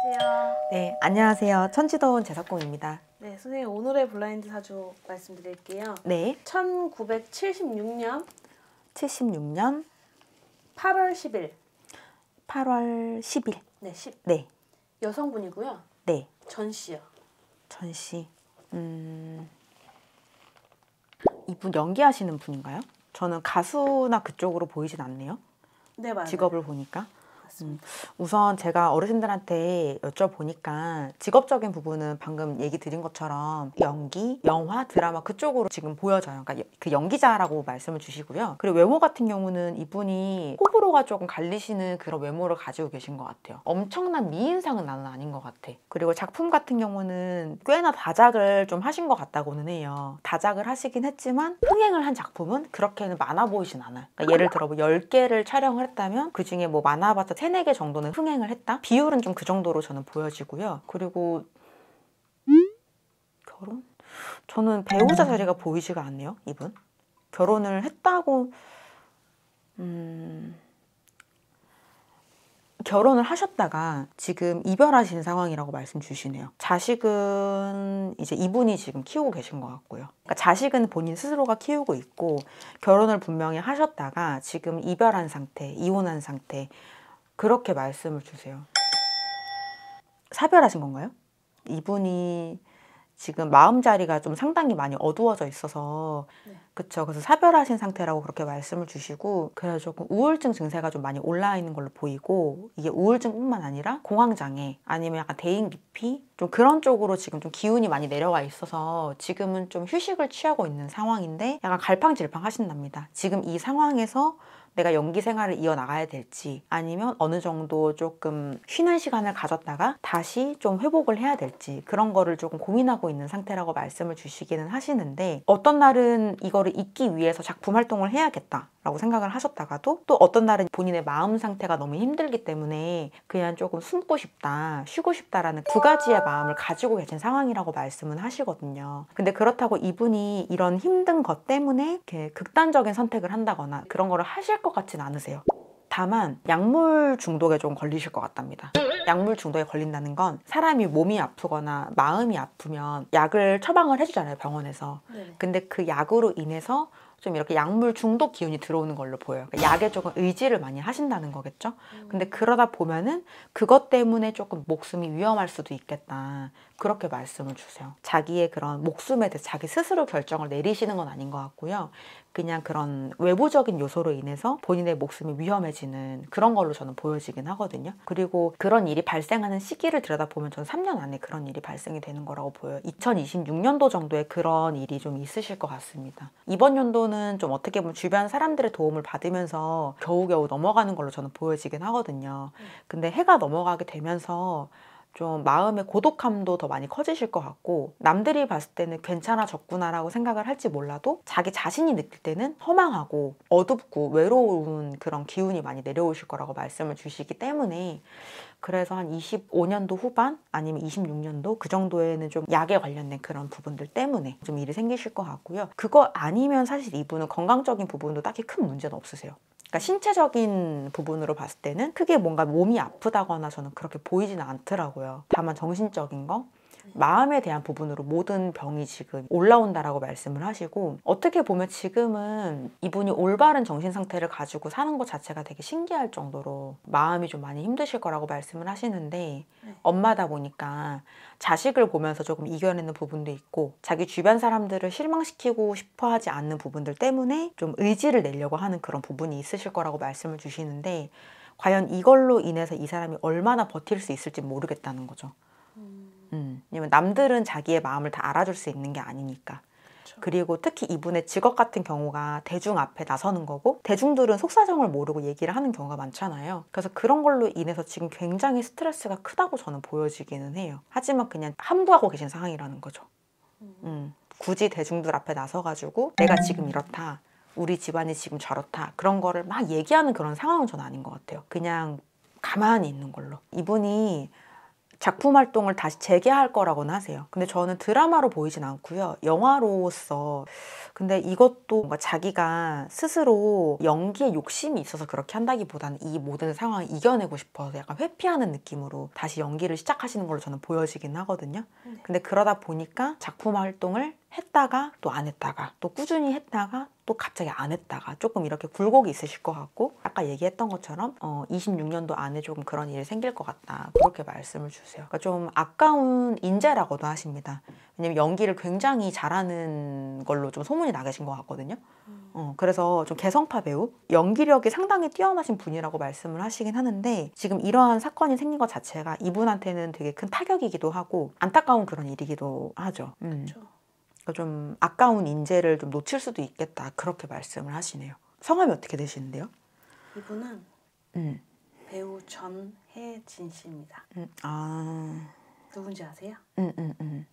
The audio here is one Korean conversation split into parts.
안녕하세요. 네, 안녕하세요. 천지도운 제석공입니다. 네, 선생님 오늘의 블라인드 사주 말씀드릴게요. 네, 1976년 76년 8월 10일. 8월 10일. 네, 10. 네, 여성분이고요. 네, 전씨요. 전씨. 이분 연기하시는 분인가요? 저는 가수나 그쪽으로 보이진 않네요. 네, 맞아요. 직업을 보니까. 맞습니다. 우선 제가 어르신들한테 여쭤보니까 직업적인 부분은 방금 얘기 드린 것처럼 연기, 영화, 드라마 그쪽으로 지금 보여져요. 그러니까 그 연기자라고 말씀을 주시고요. 그리고 외모 같은 경우는 이분이 호불호가 조금 갈리시는 그런 외모를 가지고 계신 것 같아요. 엄청난 미인상은 나는 아닌 것 같아. 그리고 작품 같은 경우는 꽤나 다작을 좀 하신 것 같다고는 해요. 다작을 하시긴 했지만 흥행을 한 작품은 그렇게는 많아 보이진 않아요. 그러니까 예를 들어 뭐 10개를 촬영을 했다면 그 중에 뭐 많아봤자 3, 4개 정도는 흥행을 했다? 비율은 좀 그 정도로 저는 보여지고요. 그리고 결혼? 저는 배우자 자리가 보이지가 않네요, 이분. 결혼을 했다고 결혼을 하셨다가 지금 이별하신 상황이라고 말씀 주시네요. 자식은 이제 이분이 지금 키우고 계신 것 같고요. 그러니까 자식은 본인 스스로가 키우고 있고 결혼을 분명히 하셨다가 지금 이별한 상태, 이혼한 상태 그렇게 말씀을 주세요. 사별하신 건가요? 이분이 지금 마음자리가 좀 상당히 많이 어두워져 있어서 네. 그쵸. 그래서 사별하신 상태라고 그렇게 말씀을 주시고 그래서 조금 우울증 증세가 좀 많이 올라와 있는 걸로 보이고 이게 우울증뿐만 아니라 공황장애 아니면 약간 대인기피 좀 그런 쪽으로 지금 좀 기운이 많이 내려와 있어서 지금은 좀 휴식을 취하고 있는 상황인데 약간 갈팡질팡 하신답니다. 지금 이 상황에서 내가 연기 생활을 이어나가야 될지 아니면 어느 정도 조금 쉬는 시간을 가졌다가 다시 좀 회복을 해야 될지 그런 거를 조금 고민하고 있는 상태라고 말씀을 주시기는 하시는데 어떤 날은 이거를 잊기 위해서 작품 활동을 해야겠다 라고 생각을 하셨다가도 또 어떤 날은 본인의 마음 상태가 너무 힘들기 때문에 그냥 조금 숨고 싶다, 쉬고 싶다라는 두 가지의 마음을 가지고 계신 상황이라고 말씀은 하시거든요. 근데 그렇다고 이분이 이런 힘든 것 때문에 이렇게 극단적인 선택을 한다거나 그런 거를 하실 것 같진 않으세요. 다만 약물 중독에 좀 걸리실 것 같답니다. 약물 중독에 걸린다는 건 사람이 몸이 아프거나 마음이 아프면 약을 처방을 해주잖아요, 병원에서. 네네. 근데 그 약으로 인해서 좀 이렇게 약물 중독 기운이 들어오는 걸로 보여요. 그러니까 약에 조금 의지를 많이 하신다는 거겠죠. 근데 그러다 보면은 그것 때문에 조금 목숨이 위험할 수도 있겠다. 그렇게 말씀을 주세요. 자기의 그런 목숨에 대해서 자기 스스로 결정을 내리시는 건 아닌 것 같고요. 그냥 그런 외부적인 요소로 인해서 본인의 목숨이 위험해지는 그런 걸로 저는 보여지긴 하거든요. 그리고 그런 일이 발생하는 시기를 들여다보면 저는 3년 안에 그런 일이 발생이 되는 거라고 보여요. 2026년도 정도에 그런 일이 좀 있으실 것 같습니다. 이번 연도는 좀 어떻게 보면 주변 사람들의 도움을 받으면서 겨우겨우 넘어가는 걸로 저는 보여지긴 하거든요. 근데 해가 넘어가게 되면서 좀 마음의 고독함도 더 많이 커지실 것 같고 남들이 봤을 때는 괜찮아졌구나라고 생각을 할지 몰라도 자기 자신이 느낄 때는 허망하고 어둡고 외로운 그런 기운이 많이 내려오실 거라고 말씀을 주시기 때문에 그래서 한 25년도 후반 아니면 26년도 그 정도에는 좀 약에 관련된 그런 부분들 때문에 좀 일이 생기실 것 같고요. 그거 아니면 사실 이분은 건강적인 부분도 딱히 큰 문제는 없으세요. 그러니까 신체적인 부분으로 봤을 때는 크게 뭔가 몸이 아프다거나 저는 그렇게 보이지는 않더라고요. 다만 정신적인 거, 마음에 대한 부분으로 모든 병이 지금 올라온다라고 말씀을 하시고 어떻게 보면 지금은 이분이 올바른 정신 상태를 가지고 사는 것 자체가 되게 신기할 정도로 마음이 좀 많이 힘드실 거라고 말씀을 하시는데 엄마다 보니까 자식을 보면서 조금 이겨내는 부분도 있고 자기 주변 사람들을 실망시키고 싶어 하지 않는 부분들 때문에 좀 의지를 내려고 하는 그런 부분이 있으실 거라고 말씀을 주시는데 과연 이걸로 인해서 이 사람이 얼마나 버틸 수 있을지 모르겠다는 거죠. 왜냐면 남들은 자기의 마음을 다 알아줄 수 있는 게 아니니까. 그렇죠. 그리고 특히 이분의 직업 같은 경우가 대중 앞에 나서는 거고 대중들은 속사정을 모르고 얘기를 하는 경우가 많잖아요. 그래서 그런 걸로 인해서 지금 굉장히 스트레스가 크다고 저는 보여지기는 해요. 하지만 그냥 함부하고 계신 상황이라는 거죠. 굳이 대중들 앞에 나서가지고 내가 지금 이렇다. 우리 집안이 지금 저렇다. 그런 거를 막 얘기하는 그런 상황은 저는 아닌 것 같아요. 그냥 가만히 있는 걸로. 이분이 작품 활동을 다시 재개할 거라고는 하세요. 근데 저는 드라마로 보이진 않고요. 영화로서. 근데 이것도 뭔가 자기가 스스로 연기에 욕심이 있어서 그렇게 한다기보다는 이 모든 상황을 이겨내고 싶어서 약간 회피하는 느낌으로 다시 연기를 시작하시는 걸로 저는 보여지긴 하거든요. 네. 근데 그러다 보니까 작품 활동을 했다가 또 안 했다가 또 꾸준히 했다가 또 갑자기 안 했다가 조금 이렇게 굴곡이 있으실 것 같고 아까 얘기했던 것처럼 26년도 안에 조금 그런 일이 생길 것 같다 그렇게 말씀을 주세요. 그러니까 좀 아까운 인재라고도 하십니다. 왜냐면 연기를 굉장히 잘하는 걸로 좀 소문이 나 계신 것 같거든요. 그래서 좀 개성파 배우, 연기력이 상당히 뛰어나신 분이라고 말씀을 하시긴 하는데 지금 이러한 사건이 생긴 것 자체가 이분한테는 되게 큰 타격이기도 하고 안타까운 그런 일이기도 하죠. 그렇죠. 좀 아까운 인재를 좀 놓칠 수도 있겠다 그렇게 말씀을 하시네요. 성함이 어떻게 되시는데요? 이분은 음. 배우 전혜진 씨입니다. 아. 누군지 아세요? 음.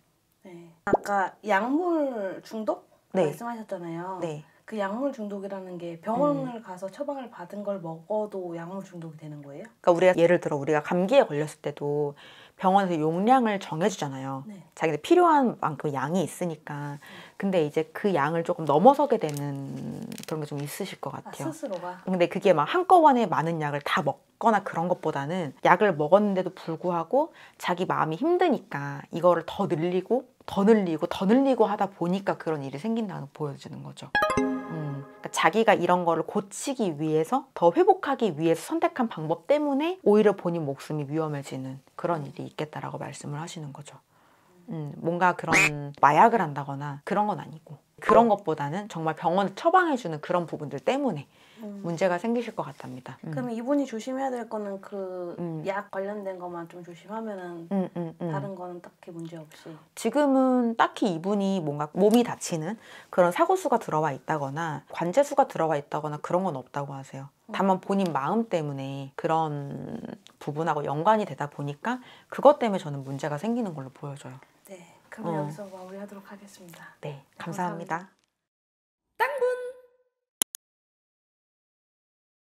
네. 아까 약물 중독 네. 말씀하셨잖아요. 네. 그 약물 중독이라는 게 병원을 가서 처방을 받은 걸 먹어도 약물 중독이 되는 거예요? 그러니까 우리가 예를 들어 우리가 감기에 걸렸을 때도 병원에서 용량을 정해주잖아요. 네. 자기들 필요한 만큼 양이 있으니까. 근데 이제 그 양을 조금 넘어서게 되는 그런 게 좀 있으실 것 같아요. 스스로가. 근데 그게 막 한꺼번에 많은 약을 다 먹거나 그런 것보다는 약을 먹었는데도 불구하고 자기 마음이 힘드니까 이거를 더 늘리고 더 늘리고 더 늘리고 하다 보니까 그런 일이 생긴다는 보여지는 거죠. 그러니까 자기가 이런 거를 고치기 위해서 더 회복하기 위해서 선택한 방법 때문에 오히려 본인 목숨이 위험해지는 그런 일이 있겠다라고 말씀을 하시는 거죠. 뭔가 그런 마약을 한다거나 그런 건 아니고 그런 것보다는 정말 병원을 처방해주는 그런 부분들 때문에 문제가 생기실 것 같답니다. 그럼 이분이 조심해야 될 거는 그 약 관련된 것만 좀 조심하면은 다른 거는 딱히 문제 없이. 지금은 딱히 이분이 뭔가 몸이 다치는 그런 사고수가 들어와 있다거나 관제수가 들어와 있다거나 그런 건 없다고 하세요. 다만 본인 마음 때문에 그런 부분하고 연관이 되다 보니까 그것 때문에 저는 문제가 생기는 걸로 보여져요. 네. 그럼 여기서 마무리하도록 하겠습니다. 네, 감사합니다.